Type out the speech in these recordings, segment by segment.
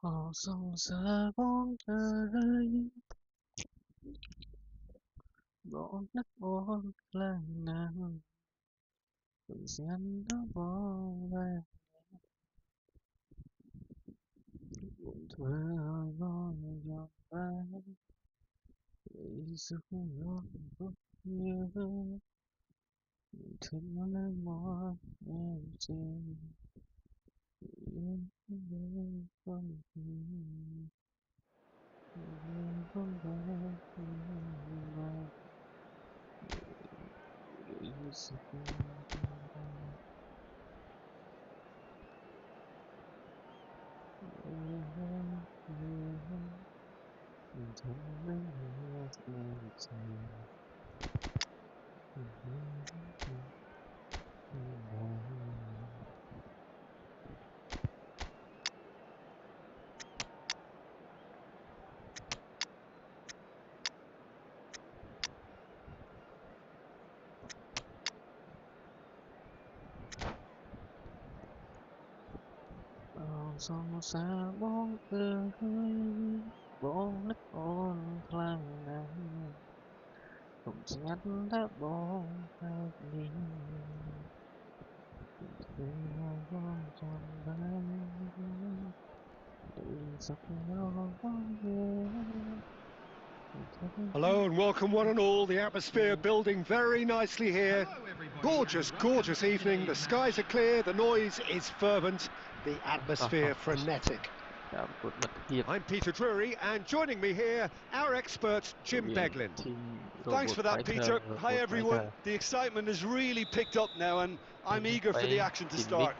Họ sông xa bóng trời bỏ nát ôn lang nàng tự gian đó bỏ về buồn thơ lo dòng vai ý giấc mơ bất như thương lấy mỏi em trên yên không không về ý giấc thân lấy mưa em trên sông xa bóng ơi bóng nức ôn khlang nắng không ngắt đã bóng hai đi thương bóng trong vai để giấc mơ bóng nhớ. Hello and welcome one and all. The atmosphere building very nicely here. Gorgeous, gorgeous evening. The skies are clear, the noise is fervent, the atmosphere frenetic. I'm Peter Drury, and joining me here, our expert Jim Beglin. Thanks for that, Peter. Hi everyone. The excitement has really picked up now and I'm eager for the action to start.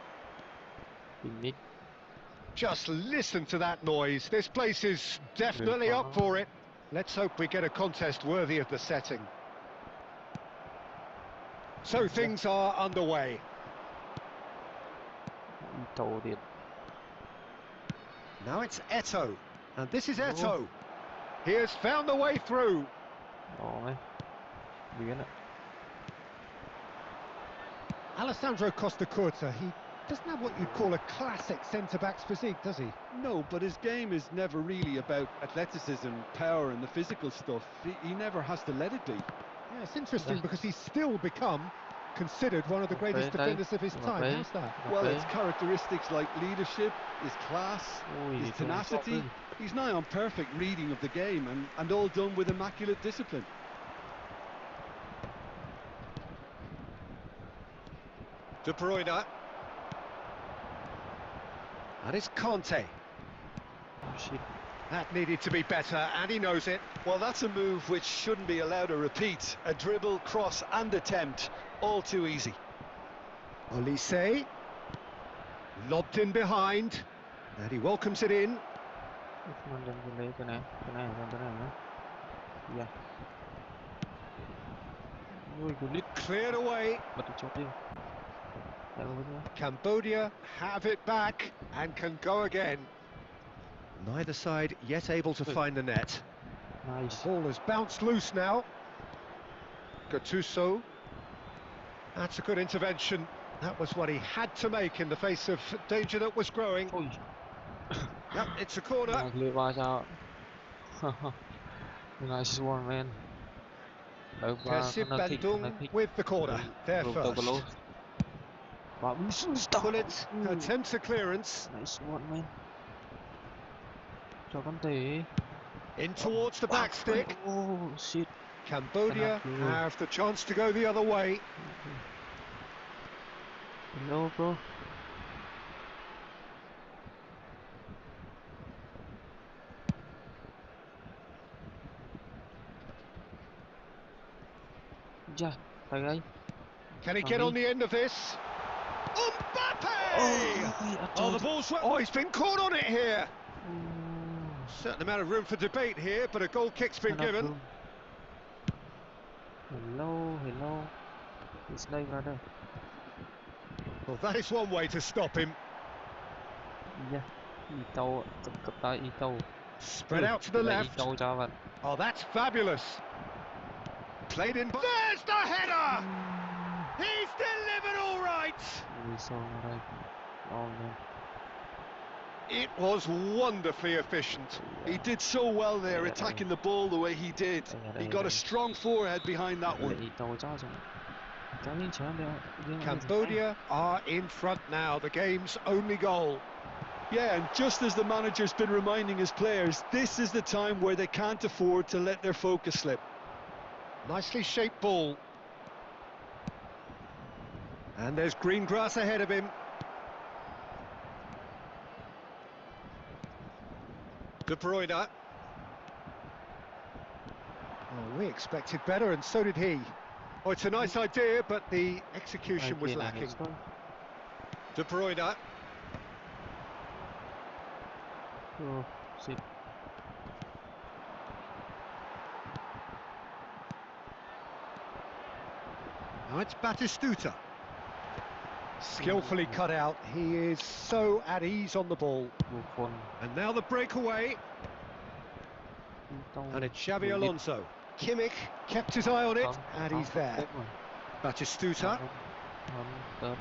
Just listen to that noise. This place is definitely up for it. Let's hope we get a contest worthy of the setting. So things are underway. Now it's Eto'o, and this is Eto'o. He has found the way through. Alessandro Costa Curta, he doesn't have what you'd call a classic centre-back's physique, does he? No, but his game is never really about athleticism, power and the physical stuff. He never has to let it be. Yeah, it's interesting because he's still become considered one of the greatest defenders of his time. How's that? Well, it's characteristics like leadership, his class, his tenacity. He's nigh on perfect reading of the game and all done with immaculate discipline. De Bruyne. And it's Conte. That needed to be better, and he knows it. Well, that's a move which shouldn't be allowed to repeat. A dribble, cross and attempt, all too easy. Olise. Lobbed in behind, and he welcomes it in. Cleared away. Cambodia have it back and can go again. Neither side yet able to find the net. Nice. The ball has bounced loose now. Gattuso. That's a good intervention. That was what he had to make in the face of danger that was growing. Yep, it's a corner. Nice one, man. Kasip Bandung with the corner. There first. Bullet attempts a clearance. Nice one, man. In towards the back stick. Oh, shit. Cambodia have the chance to go the other way. No, bro. Can he get on the end of this? Mbappe! Oh, the ball's... Oh, he's been caught on it here. Certain amount of room for debate here, but a goal kick's been given. Hello. It's like brother. Well, that is one way to stop him. Spread out to the left. Oh, that's fabulous. Played in. There's the header! He's delivered all right! It was wonderfully efficient. He did so well there, attacking the ball the way he did. He got a strong forehead behind that one. Cambodia are in front now, the game's only goal. Yeah, and just as the manager's been reminding his players, this is the time where they can't afford to let their focus slip. Nicely shaped ball. And there's green grass ahead of him. De Bruyne. Oh, we expected better, and so did he. Oh, it's a nice idea, but the execution was lacking. De Bruyne. Oh, shit. Now it's Batistuta. Skillfully cut out. He is so at ease on the ball. And now the breakaway. And it's Xabi Alonso. Kimmich kept his eye on it, and he's there. Batistuta. And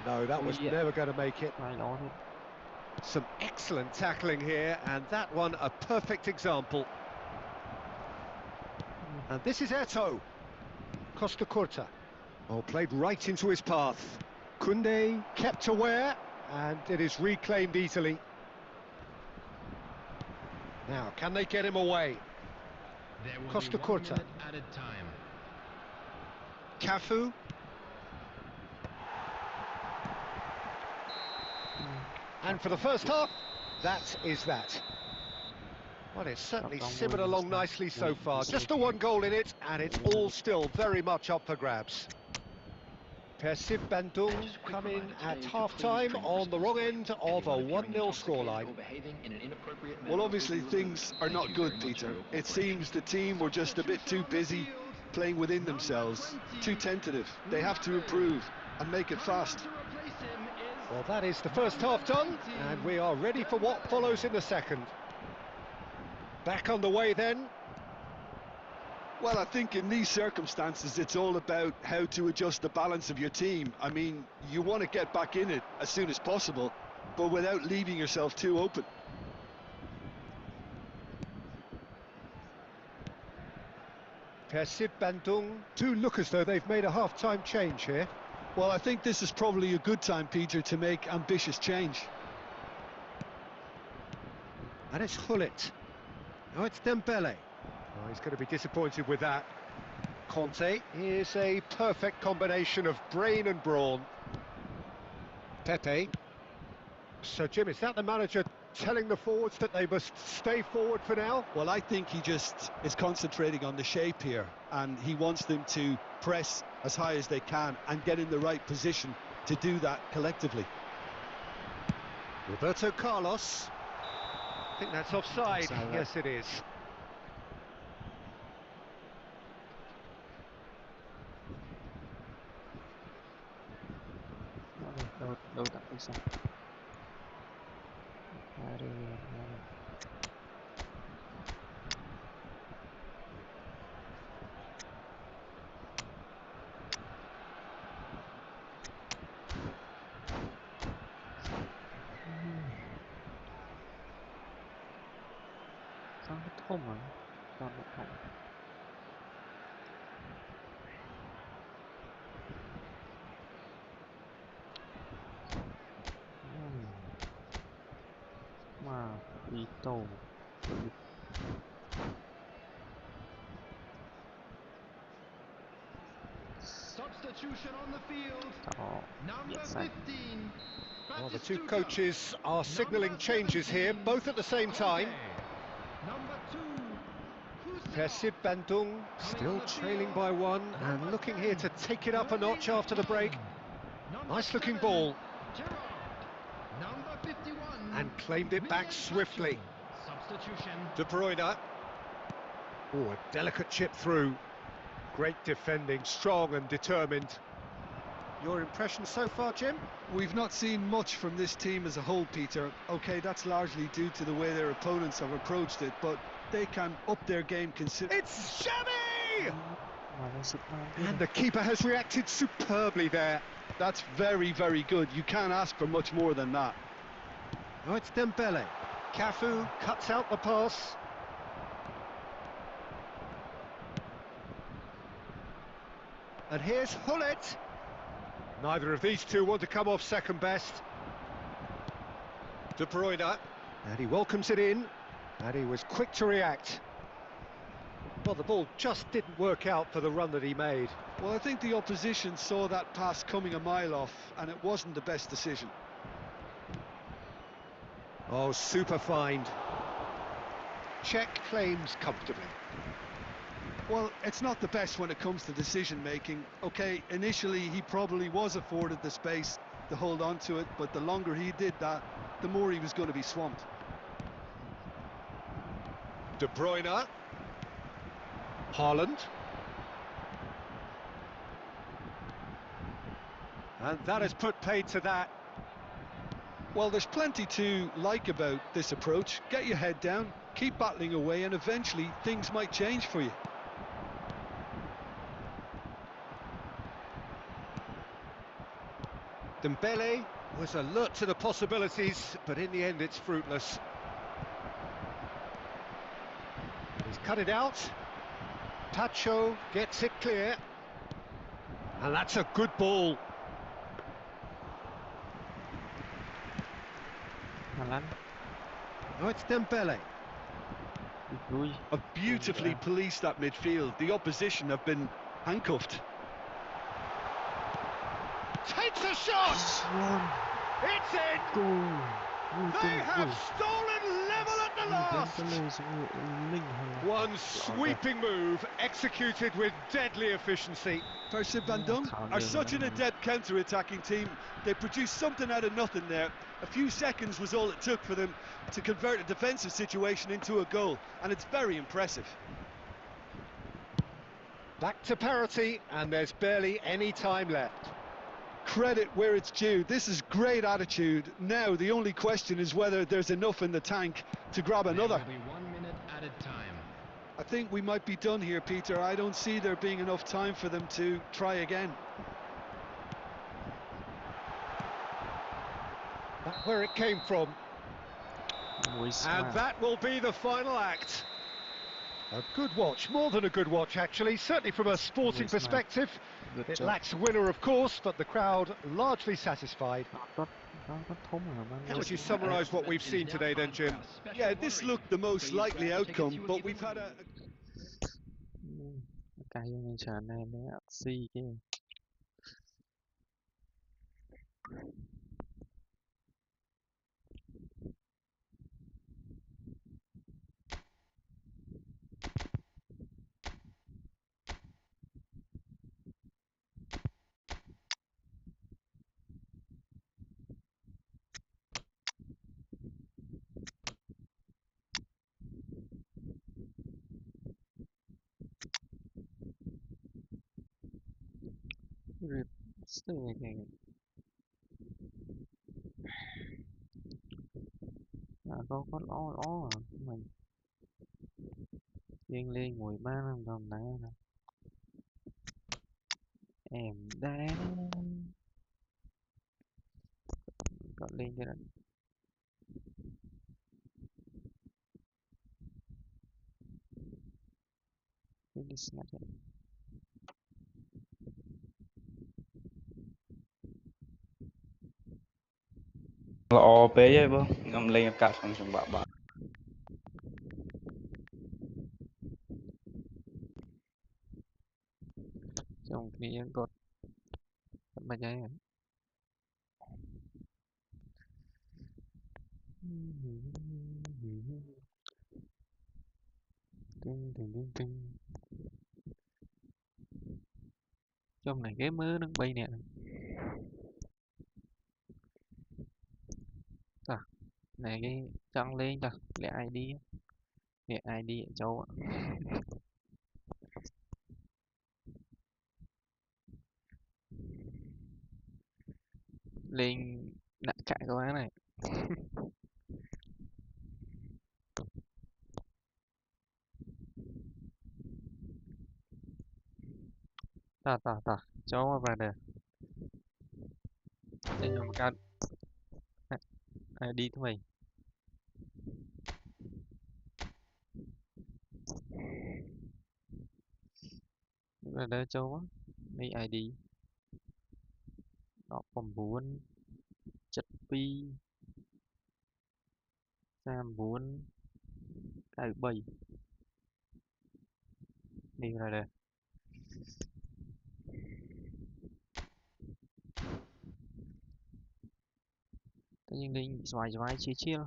no, that was never going to make it. Some excellent tackling here, and that one a perfect example. And this is Eto'o. Costa Curta. Oh, played right into his path. Koundé kept aware, and it is reclaimed easily. Now, can they get him away? Costa Curta. Cafu. And for the first half, that is that. Well, it's certainly simmered along nicely so far. Just the one goal in it, and it's all still very much up for grabs. Persib Bandung come in at half-time on the wrong end of a 1-0 scoreline. Well, obviously things are not good, Peter. It seems the team were just a bit too busy playing within themselves, too tentative. They have to improve and make it fast. Well, that is the first half done, and we are ready for what follows in the second. Back on the way then. Well, I think in these circumstances, it's all about how to adjust the balance of your team. I mean, you want to get back in it as soon as possible, but without leaving yourself too open. Persib Bandung do look as though they've made a half-time change here. Well, I think this is probably a good time, Peter, to make ambitious change. And it's Hullet. Now it's Dembele. Oh, he's going to be disappointed with that. Conte is a perfect combination of brain and brawn. Pepe. So, Jim, is that the manager telling the forwards that they must stay forward for now? Well, I think he just is concentrating on the shape here, and he wants them to press as high as they can and get in the right position to do that collectively. Roberto Carlos. I think that's offside. Yes, it is. Đâu tặng cái sao? Đây. Sao nó thơm mà? Sao nó thơm? Ito. Substitution on the field. Number 15. Well, the two coaches are signalling changes here, both at the same time. Number 2. Persib Bandung still trailing by one and looking here to take it up a notch after the break. Nice looking ball. Number 51. And claimed it back swiftly. Substitution. De Bruyne. Oh, a delicate chip through. Great defending, strong and determined. Your impression so far, Jim? We've not seen much from this team as a whole, Peter. OK, that's largely due to the way their opponents have approached it, but they can up their game considerably. It's Xabi! And the keeper has reacted superbly there. That's very, very good. You can't ask for much more than that. Oh, it's Dembele. Cafu cuts out the pass. And here's Hullet. Neither of these two want to come off second best. De Bruyne. And he welcomes it in. And he was quick to react. Well, the ball just didn't work out for the run that he made. Well, I think the opposition saw that pass coming a mile off, and it wasn't the best decision. Oh, super find. Check claims comfortably. Well, it's not the best when it comes to decision-making. OK, initially he probably was afforded the space to hold on to it, but the longer he did that, the more he was going to be swamped. De Bruyne. Haaland. And that has put paid to that. Well, there's plenty to like about this approach. Get your head down, keep battling away, and eventually things might change for you. Dembele was alert to the possibilities, but in the end it's fruitless. He's cut it out. Tacho gets it clear. And that's a good ball. Oh, it's Dembele. Have beautifully policed that midfield. The opposition have been handcuffed. Takes a shot! It's in! They have stolen level at the last! One sweeping move, executed with deadly efficiency. Persib Bandung are such an adept counter-attacking team. They produced something out of nothing there. A few seconds was all it took for them to convert a defensive situation into a goal, and it's very impressive. Back to parity, and there's barely any time left. Credit where it's due. This is great attitude. Now the only question is whether there's enough in the tank to grab another. There will be 1 minute added time. I think we might be done here, Peter. I don't see there being enough time for them to try again. That's where it came from. And that will be the final act. A good watch, more than a good watch actually, certainly from a sporting perspective. It lacks a winner, of course, but the crowd largely satisfied. How would you summarise what we've seen today then, Jim? Yeah, this looked the most likely outcome, but we've had a...ល្អពេកហើយបងខ្ញុំលេងឱកាសក្នុងចង្វាក់បាល់ចំគ្នាគាត់មិនហើយចំណែកគេមើលនឹង3នាក់តាណែគេចង់លេងតាលាក់ ID លាក់ ID ចូលលេងដាក់កាក់ក៏បានដែរតាចូលមក brother ខ្ញុំបង្កើត ID ថ្មី Rider châu á. Mấy ID 19 72 34 93 đi rồi đây. Tự nhiên đi xoài chia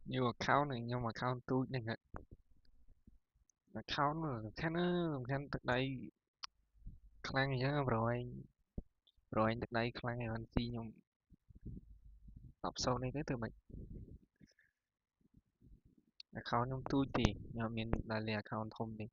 nhiều account này nhưng mà account tôi này account nó khăn từ đây khăn nhá rồi anh từ đây khăn này anh si nhưng tập sau này tới từ mình account trong tôi thì nhưng mình là account thông thì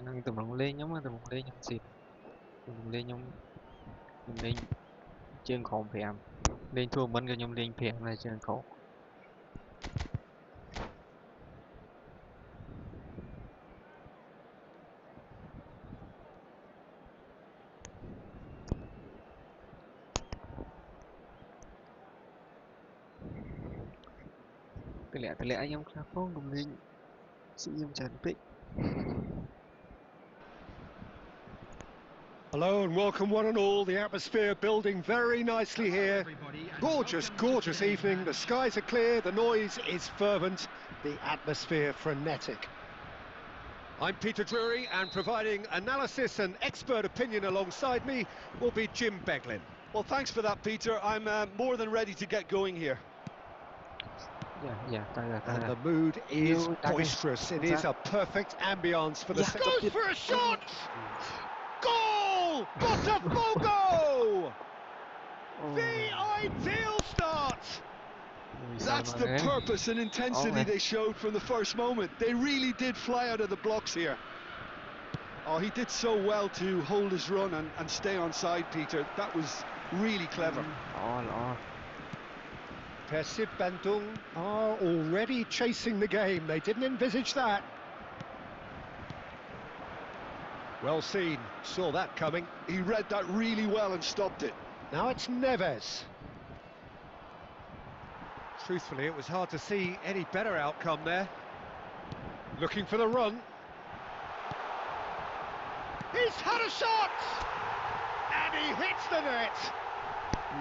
nên tụi mình lên nhóm tụi mình lên nhóm xịt tụi mình lên nhóm lên trên khổ phèm lên thua mình cái nhóm lên phèm là trên khổ từ lẽ anh em khác không tụi mình sự em chẳng biết. Hello and welcome one and all. The atmosphere building very nicely here. Gorgeous, gorgeous evening. The skies are clear, the noise is fervent, the atmosphere frenetic. I'm Peter Drury, and providing analysis and expert opinion alongside me will be Jim Beglin. Well, thanks for that, Peter. I'm more than ready to get going here. And the mood is boisterous. It is a perfect ambience for the goes for a shot! Goal! Botafogo! The ideal start! That's the purpose and intensity they showed from the first moment. They really did fly out of the blocks here. Oh, he did so well to hold his run and stay on side, Peter. That was really clever. Persib Bandung are already chasing the game. They didn't envisage that. Well seen, saw that coming. He read that really well and stopped it. Now it's Neves. Truthfully, it was hard to see any better outcome there. Looking for the run. He's had a shot! And he hits the net.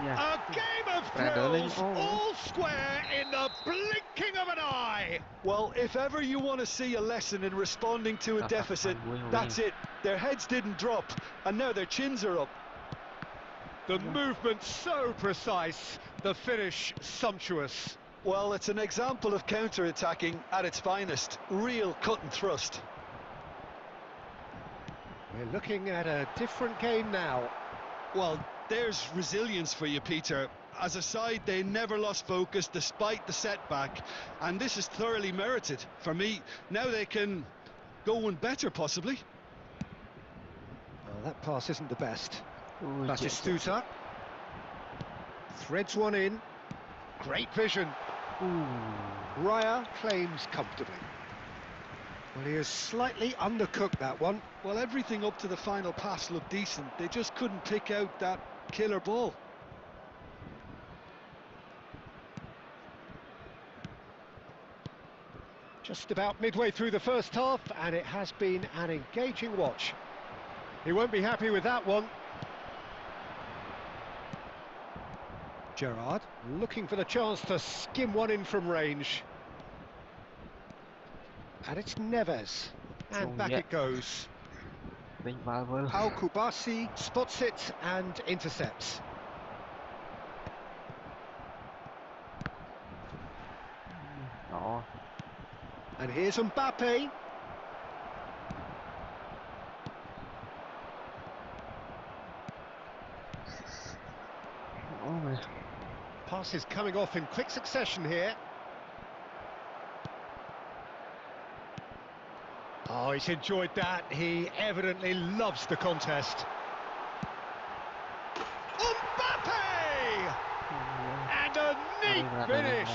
A game of thrills, all square in the blinking of an eye. Well, if ever you want to see a lesson in responding to a deficit, that's it. Their heads didn't drop, and now their chins are up. The movement so precise, the finish sumptuous. Well, it's an example of counter-attacking at its finest. Real cut and thrust. We're looking at a different game now. Well, there's resilience for you, Peter. As a side, they never lost focus despite the setback, and this is thoroughly merited. For me, now they can go one better, possibly. Well, that pass isn't the best. Batistuta threads one in. Great vision. Raya claims comfortably. Well, he has slightly undercooked that one. Well, everything up to the final pass looked decent. They just couldn't pick out that killer ball. Just about midway through the first half, and it has been an engaging watch. He won't be happy with that one. Gerrard looking for the chance to skim one in from range. And it's Neves. And back it goes. Al Kubasi spots it and intercepts. And here's Mbappe. Passes coming off in quick succession here. Oh, he's enjoyed that. He evidently loves the contest. Mbappe! And a neat finish.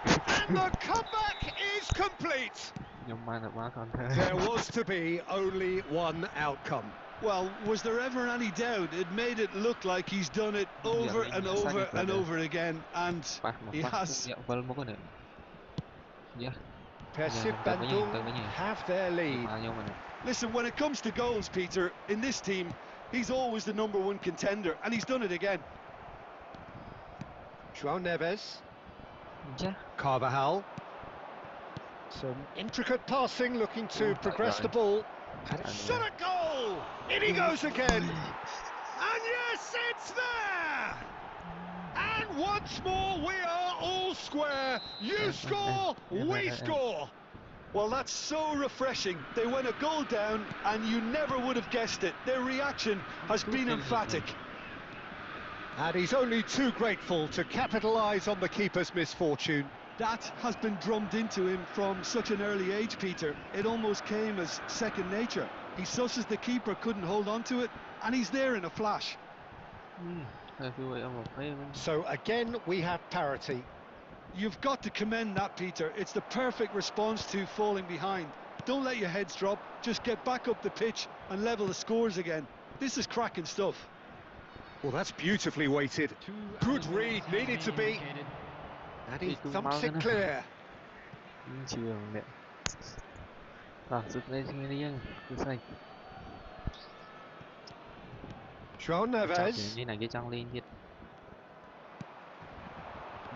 And the comeback is complete. There was to be only one outcome. Well, was there ever any doubt? It made it look like he's done it over and over and over again, and he has. Persib Bandung have their lead. Listen, when it comes to goals, Peter, in this team, he's always the #1 contender, and he's done it again. João Neves. Carvajal. Some intricate passing, looking to progress the ball. And shot a goal! In he goes again. And yes, it's there! And once more, we are all square. You score, we score. Well, that's so refreshing. They went a goal down, and you never would have guessed it. Their reaction has been emphatic. And he's only too grateful to capitalise on the keeper's misfortune. That has been drummed into him from such an early age, Peter. It almost came as second nature. He susses the keeper couldn't hold on to it, and he's there in a flash. So again, we have parity. You've got to commend that, Peter. It's the perfect response to falling behind. Don't let your heads drop. Just get back up the pitch and level the scores again. This is cracking stuff. Well, that's beautifully weighted. Good read, needed to be. And he thumps it clear. João Neves.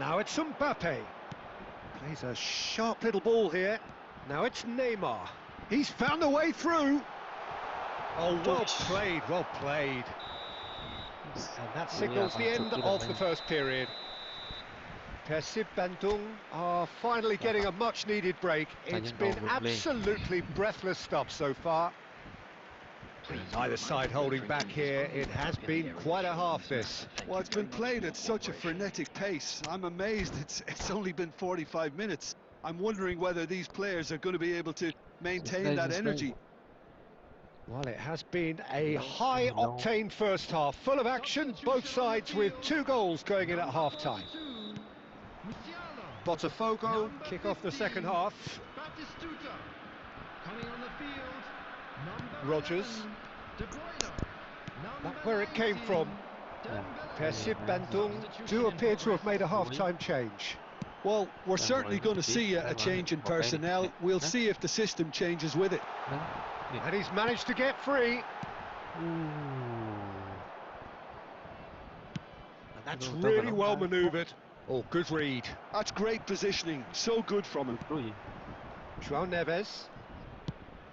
Now it's Mbappe. Plays a sharp little ball here. Now it's Neymar. He's found a way through. Oh, well played, well played. And that signals the end of the first period. Persib Bandung are finally getting a much-needed break. It's been absolutely breathless stuff so far. Neither side holding back here. It has been quite a half, this. Well, it's been played at such a frenetic pace. I'm amazed it's only been 45 minutes. I'm wondering whether these players are going to be able to maintain that energy. Well, it has been a high-octane first half, full of action, both sides with 2 goals going in at half-time. Botafogo kick off the second half. Rogers. Not where it came from. Persib Bandung do appear to have made a half-time change. Well, we're certainly going to see a change in personnel. We'll see if the system changes with it. And he's managed to get free. And that's really well manoeuvred. Oh, good read. That's great positioning. So good from him. João Neves.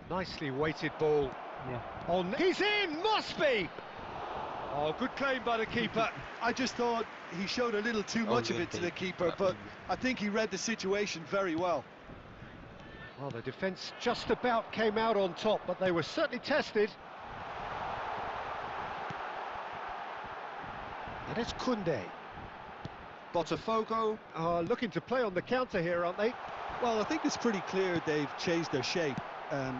Nicely weighted ball. On. He's in! Must be! Oh, good claim by the keeper. I just thought he showed a little too much of it to the keeper, but I think he read the situation very well. Well, the defence just about came out on top, but they were certainly tested. And it's Koundé. Botafogo are looking to play on the counter here, aren't they? Well, I think it's pretty clear they've changed their shape,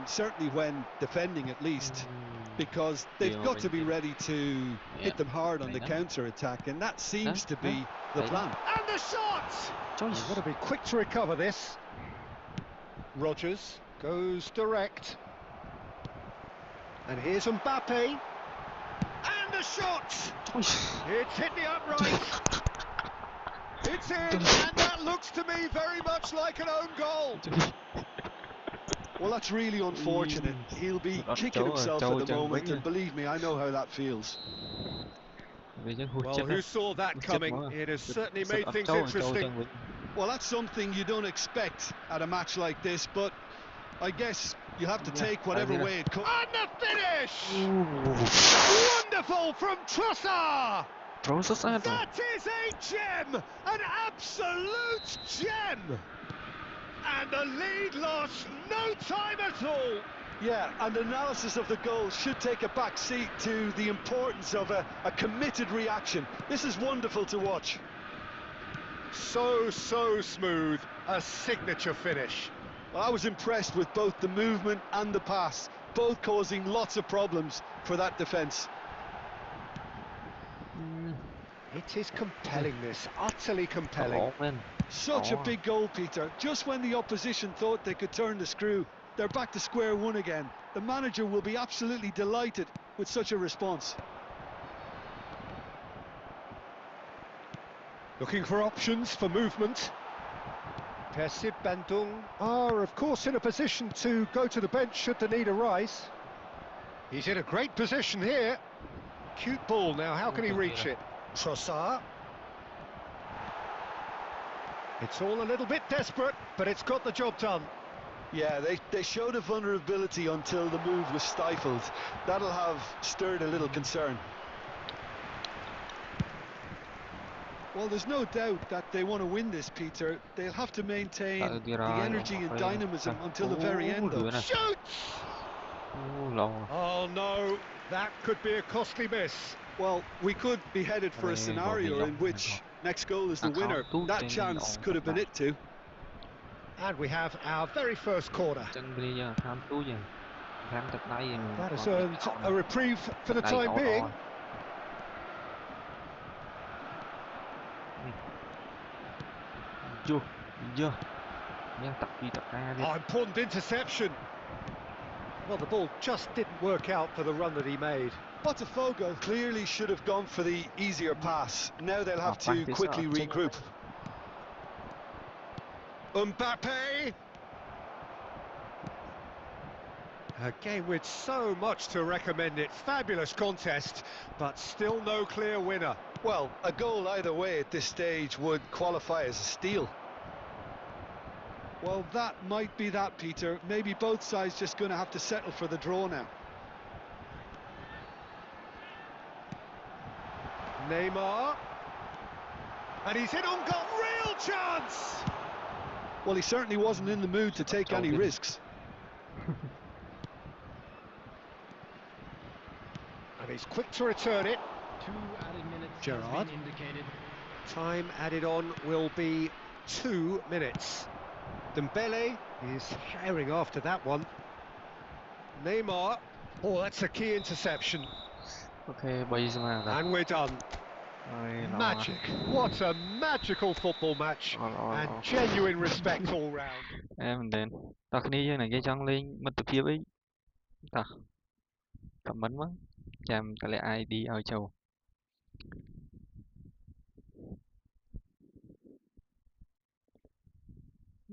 certainly when defending at least, because they've got to be ready to hit them hard on the counter-attack, and that seems to be the plan. And the shot! You've got to be quick to recover this. Rogers goes direct. And here's Mbappe. And the shot! It's hit the upright. It's in, and that looks to me very much like an own goal. Well, that's really unfortunate. He'll be kicking himself at the moment, and believe me, I know how that feels. Well, who saw that coming? It has certainly made things interesting. Well, that's something you don't expect at a match like this, but I guess you have to take whatever way it comes. And the finish! Wonderful from Trossard! That is a gem! An absolute gem! And the lead lost no time at all. Yeah, and analysis of the goal should take a back seat to the importance of a committed reaction. This is wonderful to watch. so smooth, a signature finish. Well, I was impressed with both the movement and the pass, both causing lots of problems for that defence. It is compelling, this, utterly compelling. Such a big goal, Peter. Just when the opposition thought they could turn the screw, they're back to square one again. The manager will be absolutely delighted with such a response. Looking for options for movement. Persib Bandung are, of course, in a position to go to the bench should the need arise. He's in a great position here. Cute ball now, how can he reach it? Trossard. It's all a little bit desperate, but it's got the job done. Yeah, they showed a vulnerability until the move was stifled. That'll have stirred a little concern. Well, there's no doubt that they want to win this, Peter. They'll have to maintain the energy and dynamism until the very end, though. Shoots! Oh no, that could be a costly miss. Well, we could be headed for a scenario in which next goal is the winner. That chance could have been it too. And we have our very first corner. That has earned a reprieve for the time being. Oh, important interception. Well, the ball just didn't work out for the run that he made. Botafogo clearly should have gone for the easier pass. Now they'll have to quickly regroup. Mbappe! A game with so much to recommend it. Fabulous contest, but still no clear winner. Well, a goal either way at this stage would qualify as a steal. Well, that might be that, Peter. Maybe both sides just going to have to settle for the draw now. Neymar. And he's in on goal. Real chance! Well, he certainly wasn't in the mood to take any risks. And he's quick to return it. 2 added minutes Gerrard. indicated. Time added on will be 2 minutes. Dembele is herring after that one. Neymar. Oh, that's a key interception. And we're done. Magic. What a magical football match. And genuine respect all round. Em đến. Tao khi này cái trang lên mất tập phía ấy. Ta. Cầm bắnมั้ง Chàm cái lại ai đi ở chầu.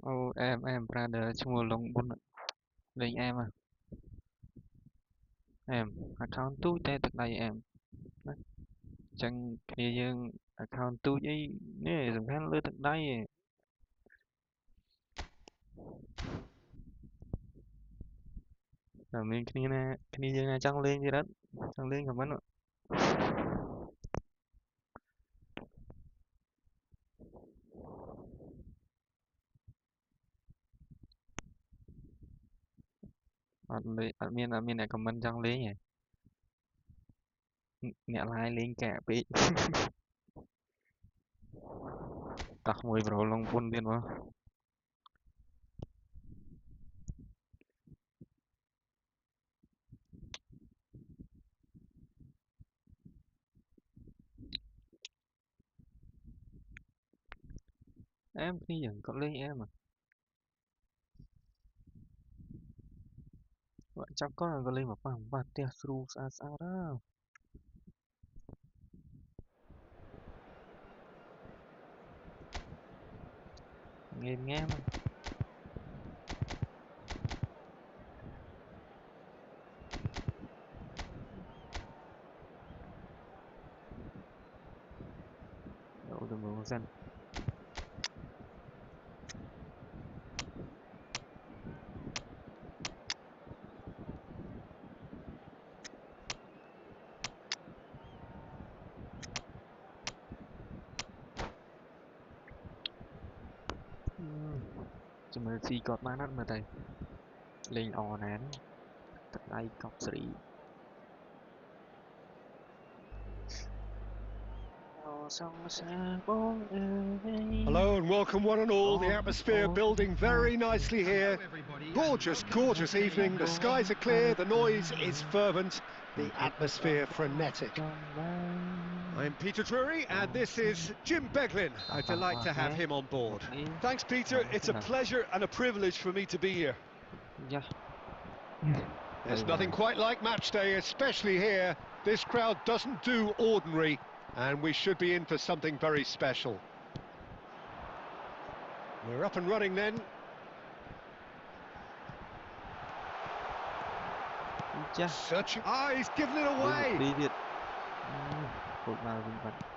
Ô em brother chung long bun lên em à. Em account tu tay thật đây em. Chẳng kia dương account tu ấy nè dùng khăn lưỡi thật đây. Rồi mình kia dương chẳng lên gì đó. Chẳng lên cầm bắn ạ. Admin này comment chẳng lên nhỉ. Nè lại lên cả bị. Tắc mùi bro long bun bên mà. Em khi dẫn có lên em à. Vậy chắc có lên một bằng bát tia sru sao đó. Nghe mà. Đậu được một dân. Chúng mình si cọt má nát mà thầy. Lên ò nán. Thật đây cọc sĩ. A Hello and welcome one and all. The atmosphere building very nicely here. Gorgeous, gorgeous evening. The skies are clear, the noise is fervent, the atmosphere frenetic. I'm Peter Drury and this is Jim Beglin. A delight to have him on board. Thanks, Peter. It's a pleasure and a privilege for me to be here. Yeah. There's nothing quite like match day, especially here. This crowd doesn't do ordinary, and we should be in for something very special. We're up and running then. Searching. Ah, he's given it away.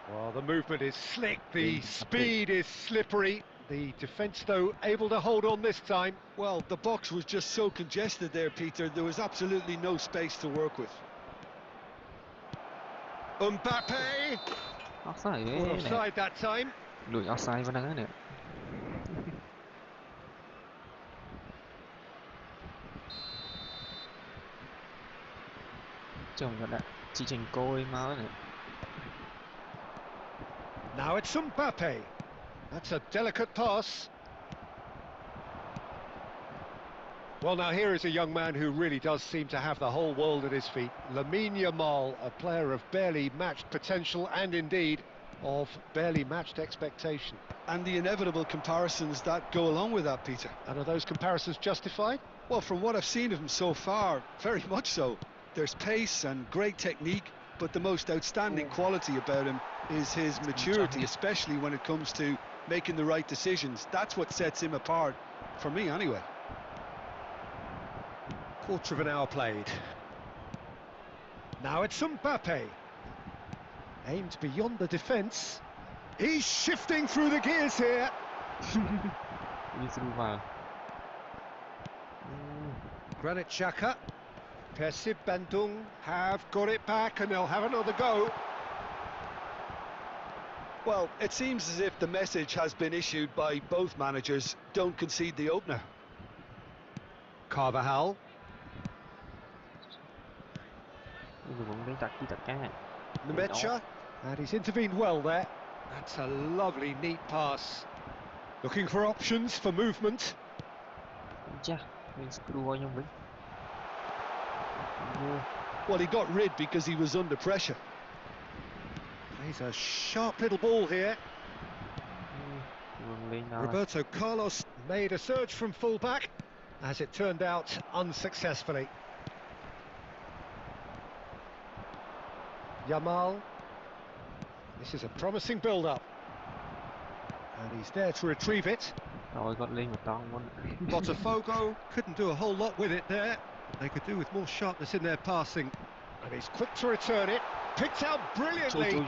Well, the movement is slick, the speed is slippery. The defence, though, able to hold on this time. Well, the box was just so congested there, Peter. There was absolutely no space to work with. Mbappe! Offside that time. Lùi offside vào đó nè. Chồng đã chỉ trình coi máu nè. Now it's Mbappe. That's a delicate pass. Well, now here is a young man who really does seem to have the whole world at his feet. Iamyuth, a player of barely matched potential and indeed of barely matched expectation. And the inevitable comparisons that go along with that, Peter. And are those comparisons justified? Well, from what I've seen of him so far, very much so. There's pace and great technique, but the most outstanding quality about him is his maturity, especially when it comes to making the right decisions. That's what sets him apart, for me anyway. Quarter of an hour played. Now it's Mbappe. Aimed beyond the defence. He's shifting through the gears here. Granit Xhaka. Persib Bandung have got it back and they'll have another go. Well, it seems as if the message has been issued by both managers. Don't concede the opener. Carvajal. Nemecha, and he's intervened well there. That's a lovely, neat pass. Looking for options for movement. Well, he got rid because he was under pressure. Plays a sharp little ball here. Roberto Carlos made a surge from full-back, as it turned out unsuccessfully. Yamal. This is a promising build-up. And he's there to retrieve it. Botafogo couldn't do a whole lot with it there. They could do with more sharpness in their passing. And he's quick to return it. Picked out brilliantly.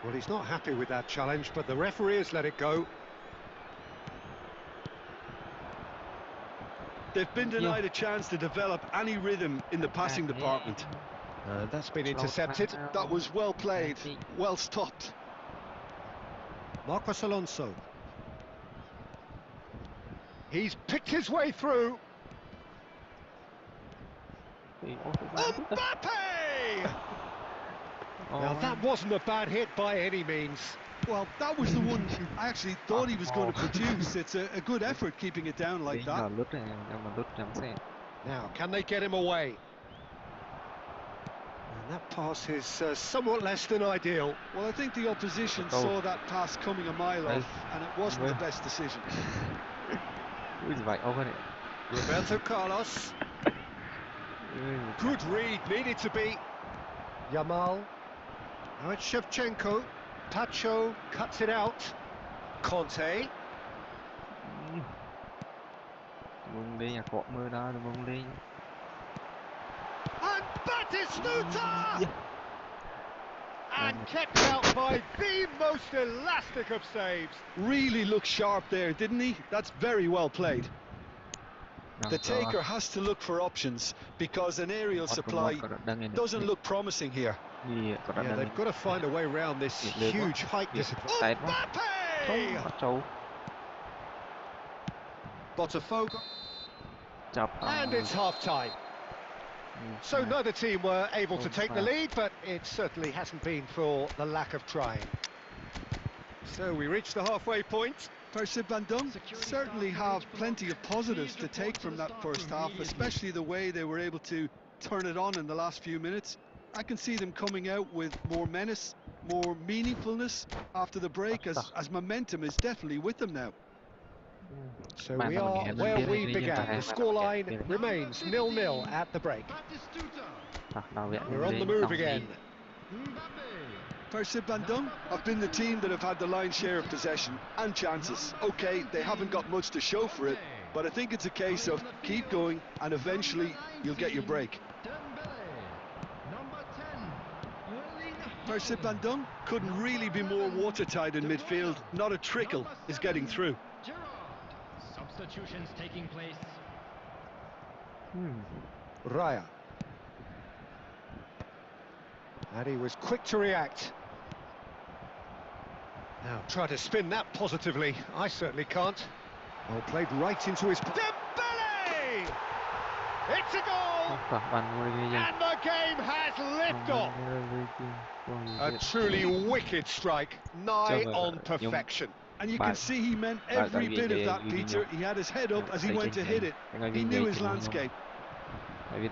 Well, he's not happy with that challenge, but the referee has let it go. They've been denied a chance to develop any rhythm in the passing department. That's been intercepted. That was well played, well stopped. Marcos Alonso. He's picked his way through. Mbappe! Now that wasn't a bad hit by any means. Well, that was the one I actually thought he was going to produce. It's a good effort keeping it down like that. Now, can they get him away? And that pass is somewhat less than ideal. Well, I think the opposition saw that pass coming a mile off, and it wasn't the best decision. Roberto Carlos. Good read, needed to be. Yamal. Now it's Shevchenko. Pacho cuts it out. Conte. And Batistuta! And kept out by the most elastic of saves. Really looked sharp there, didn't he? That's very well played. The taker has to look for options because an aerial supply doesn't look promising here. Yeah, they've got to find a way around this huge height disadvantage. Mbappe! Botafogo. And it's half-time. So neither team were able to take the lead, but it certainly hasn't been for the lack of trying. So we reach the halfway point. Persib Bandung certainly have plenty of positives to take from that first half, especially the way they were able to turn it on in the last few minutes. I can see them coming out with more menace, more meaningfulness after the break, as momentum is definitely with them now. So we are where we began. The scoreline remains 0-0 at the break. We're on the move again. Persib Bandung have been the team that have had the lion's share of possession and chances. Okay, they haven't got much to show for it, but I think it's a case of keep going and eventually you'll get your break. Persib Bandung couldn't really be more watertight in midfield. Not a trickle is getting through. Substitutions taking place. Raya. And he was quick to react. Now try to spin that positively. I certainly can't. Well, played right into his... Dembele! It's a goal! And the game has liftoff! A truly wicked strike, nigh on perfection. And you can see he meant every bit of that, Peter. He had his head up as he went to hit it. He knew his landscape. And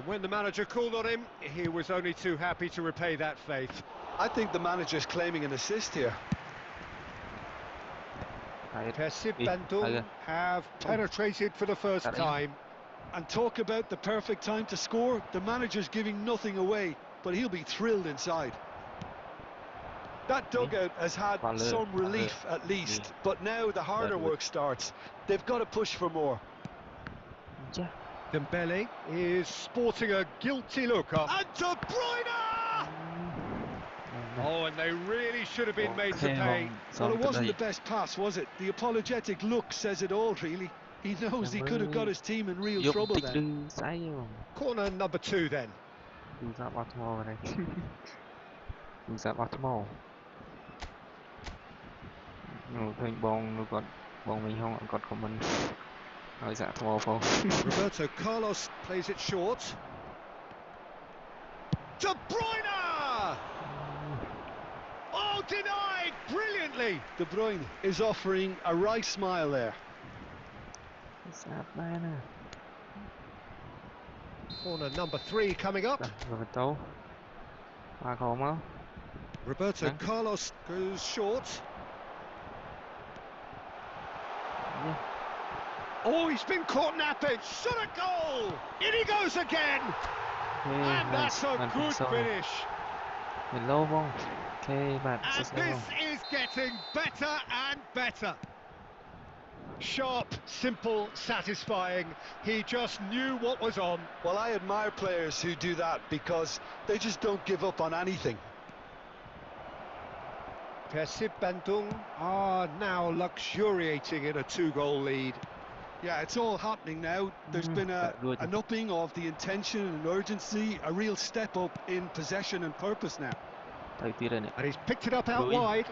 when the manager called on him, he was only too happy to repay that faith. I think the manager's claiming an assist here. Persib Bandung have penetrated for the first time. And talk about the perfect time to score. The manager's giving nothing away, but he'll be thrilled inside. That dugout has had some relief at least, but now the harder work starts. They've got to push for more. Dembele is sporting a guilty look up. And De Bruyne! Oh, and they really should have been made to pay. Well, it wasn't the best pass, was it? The apologetic look says it all, really. He knows he could have got his team in real trouble then. Corner number 2 then. Roberto Carlos plays it short. De Bruyne! Oh, denied brilliantly. De Bruyne is offering a wry smile there. Corner number 3 coming up. Roberto Carlos goes short. Oh, he's been caught napping. Shot a goal! In he goes again! And that's a good finish. And this is getting better and better. Sharp, simple, satisfying. He just knew what was on. Well, I admire players who do that because they just don't give up on anything. Persib Bandung are now luxuriating in a 2-goal lead. Yeah, it's all happening now. There's been an upping of the intention and urgency, a real step up in possession and purpose now. And he's picked it up out wide.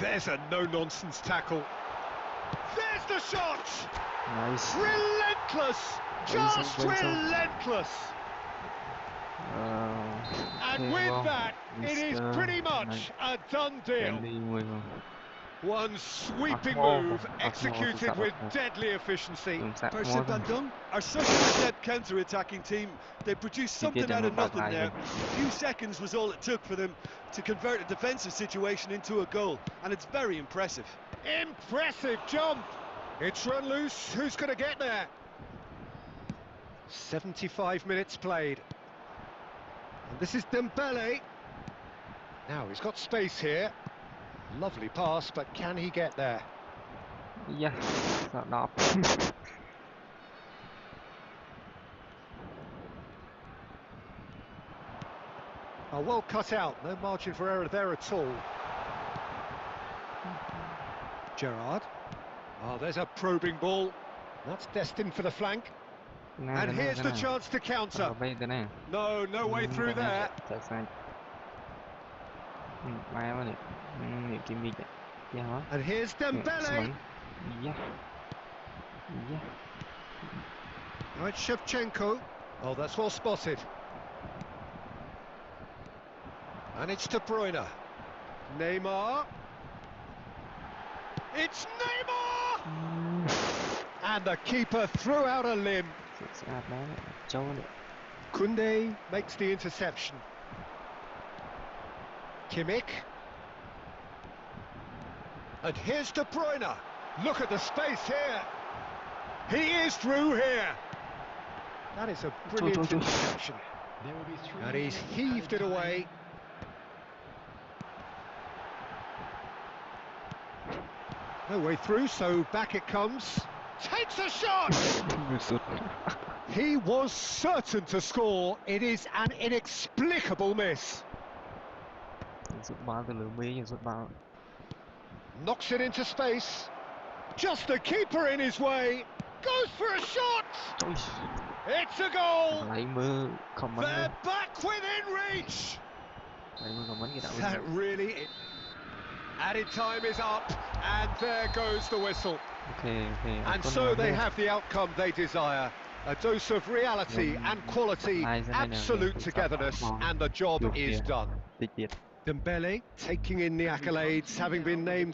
There's a no-nonsense tackle. There's the shot! Nice. Relentless! Just relentless! And with that, it is pretty much a done deal. One sweeping move, executed with deadly efficiency. Persib Bandung are such an adept counter-attacking team. They produced something out of nothing there. A few seconds was all it took for them to convert a defensive situation into a goal, and it's very impressive. Impressive jump! It's run loose, who's going to get there? 75 minutes played. And this is Dembele. Now he's got space here. Lovely pass, but can he get there? Yeah, not. Oh, well cut out, no margin for error there at all. Gerrard. Oh, there's a probing ball. That's destined for the flank. And here's the chance to counter. No way through there. And here's Dembele. Now it's Shevchenko. Oh, that's well spotted. And it's De Bruyne. Neymar. It's Neymar! And the keeper threw out a limb. สะอาดแล้วโจ้เนี่ย Kunde makes the interception. Kimmich. And here's De Bruyne. Look at the space here. He is through here. That is a brilliant interception. There will be 3 And he's minutes heaved it added time. away. No way through, so back it comes. Takes a shot! สุด He was certain to score. It is an inexplicable miss. สุดบาลหรือไม่ยังสุดบาล Knocks it into space. Just the keeper in his way. Goes for a shot. โอ้ย It's a goal. ไหลมือคอมมันเลย They're back within reach. ไหลมือคอมมันกี่ดาว That really... Added time is up, and there goes the whistle. โอเคโอเค And so they have the outcome they desire. A dose of reality and quality, absolute togetherness, and the job is done. ติดเจ็ด Dembele taking in the accolades, having been named